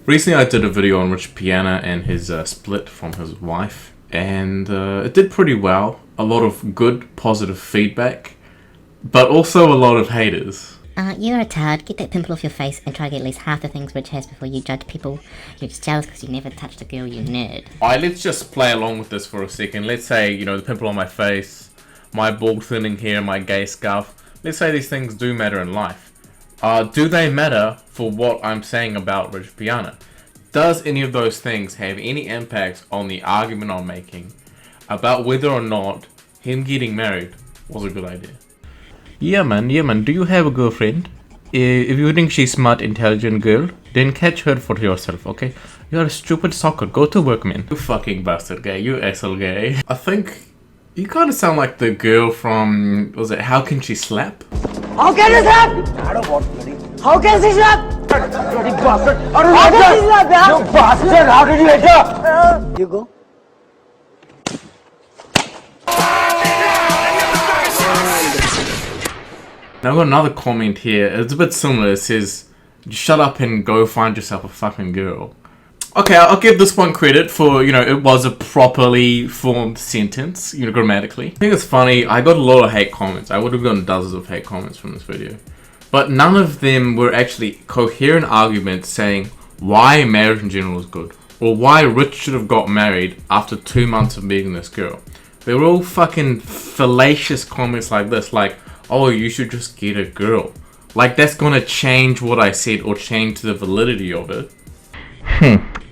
Recently I did a video on Piana and his split from his wife, and it did pretty well. A lot of good, positive feedback, but also a lot of haters. You're a tard. Get that pimple off your face and try to get at least half the things Rich has before you judge people. You're just jealous because you never touched a girl, you nerd. Alright, let's just play along with this for a second. Let's say, you know, the pimple on my face, my bald thinning hair, my gay scarf. Let's say these things do matter in life. Do they matter for what I'm saying about Rich Piana? Does any of those things have any impact on the argument I'm making about whether or not him getting married was a good idea? Yeah man, do you have a girlfriend? If you think she's smart, intelligent girl, then catch her for yourself, okay? You're a stupid sucker, go to work, man. You fucking bastard gay, you asshole gay. I think you kind of sound like the girl from, was it How Can She Slap? How can she slap? How can she slap? Bloody bastard! How can she slap? You bastard! How did you enter? You go. Now I've got another comment here. It's a bit similar. It says, shut up and go find yourself a fucking girl. Okay, I'll give this one credit for, you know, it was a properly formed sentence, you know, grammatically. I think it's funny, I got a lot of hate comments. I would have gotten dozens of hate comments from this video. But none of them were actually coherent arguments saying why marriage in general is good. Or why Rich should have got married after 2 months of meeting this girl. They were all fucking fallacious comments like this, like, oh, you should just get a girl. Like, that's gonna change what I said or change the validity of it.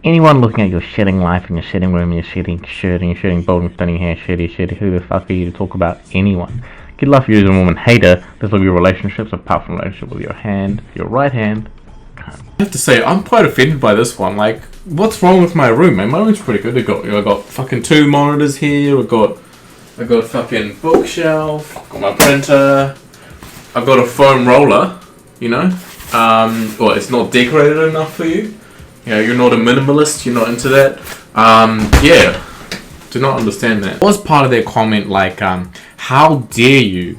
Anyone looking at your shitting life in your shitting room, your shitting shirt, and your shitting bold and stunning hair, shitty, who the fuck are you to talk about anyone? Get love you as a woman hater. Let's look at your relationships, apart from relationship with your right hand. I have to say, I'm quite offended by this one. Like, what's wrong with my room, man? My room's pretty good. I got fucking 2 monitors here. I got fucking bookshelf. Got my printer. I've got a foam roller. You know, well, it's not decorated enough for you. You know, you're not a minimalist. You're not into that. Yeah, do not understand that. Was part of their comment like, how dare you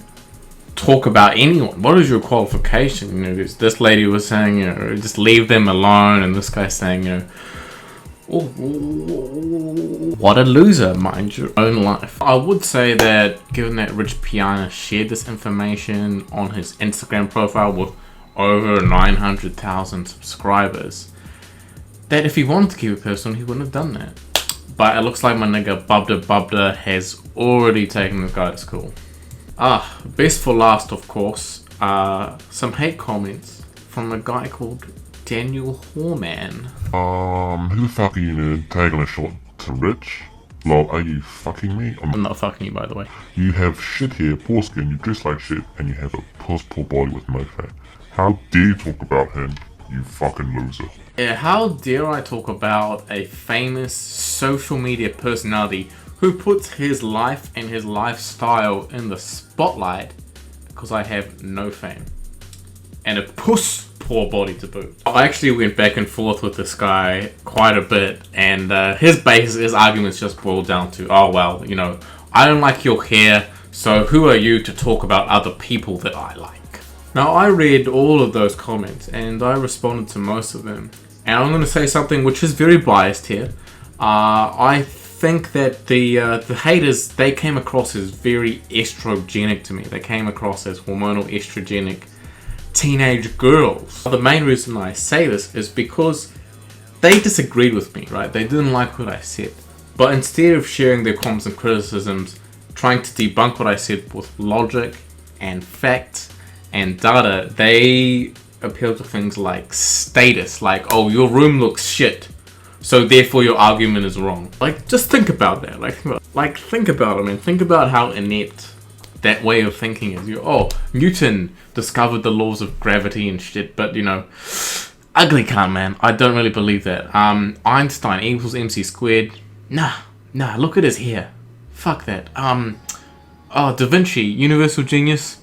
talk about anyone? What is your qualification? You know, this lady was saying, you know, just leave them alone, and this guy's saying, you know, oh, what a loser, mind your own life. I would say that given that Rich Piana shared this information on his Instagram profile with over 900,000 subscribers, that if he wanted to keep it personal, he wouldn't have done that. But it looks like my nigga Bubda has already taken this guy to school. Best for last, of course, some hate comments from a guy called Daniel Horman. Who the fuck are you, man? Taking a shot to Rich? Lol, are you fucking me? I'm not fucking you, by the way. You have shit hair, poor skin, you dress like shit, and you have a poor body with no fat. How dare you talk about him, you fucking loser? Yeah, how dare I talk about a famous social media personality who puts his life and his lifestyle in the spotlight because I have no fame. And a poor body to boot. I actually went back and forth with this guy quite a bit, and his arguments just boiled down to, oh well, you know, I don't like your hair, so who are you to talk about other people that I like? Now, I read all of those comments and I responded to most of them. And I'm going to say something which is very biased here. I think that the haters, they came across as very estrogenic to me. They came across as hormonal estrogenic teenage girls. The main reason I say this is because they disagreed with me, right? They didn't like what I said. But instead of sharing their comments and criticisms, trying to debunk what I said with logic and fact and data, they appeal to things like status, like, oh, your room looks shit, so therefore your argument is wrong. Like, just think about that. Think about it, man. Think about how inept that way of thinking is. Newton discovered the laws of gravity and shit, but you know, ugly cunt, man. I don't really believe that. Einstein, E equals MC squared. Nah, look at his hair. Fuck that. Da Vinci, universal genius.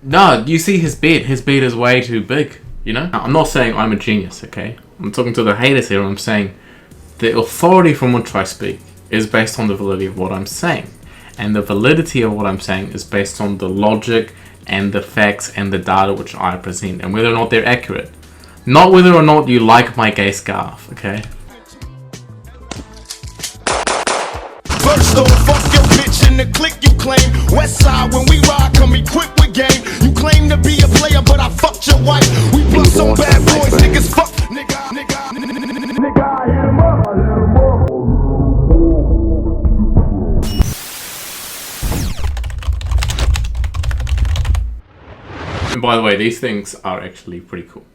No, you see his bed. His bed is way too big, you know? Now, I'm not saying I'm a genius, okay? I'm talking to the haters here. I'm saying the authority from which I speak is based on the validity of what I'm saying. And the validity of what I'm saying is based on the logic and the facts and the data which I present and whether or not they're accurate. Not whether or not you like my gay scarf, okay? First off, fuck your bitch in the click you claim. West side when we ride, come equipped with game. You claim to be a player, but I fucked your wife. We plus some bad boys, niggas fuck, nigga, I hit 'em up. And by the way, these things are actually pretty cool.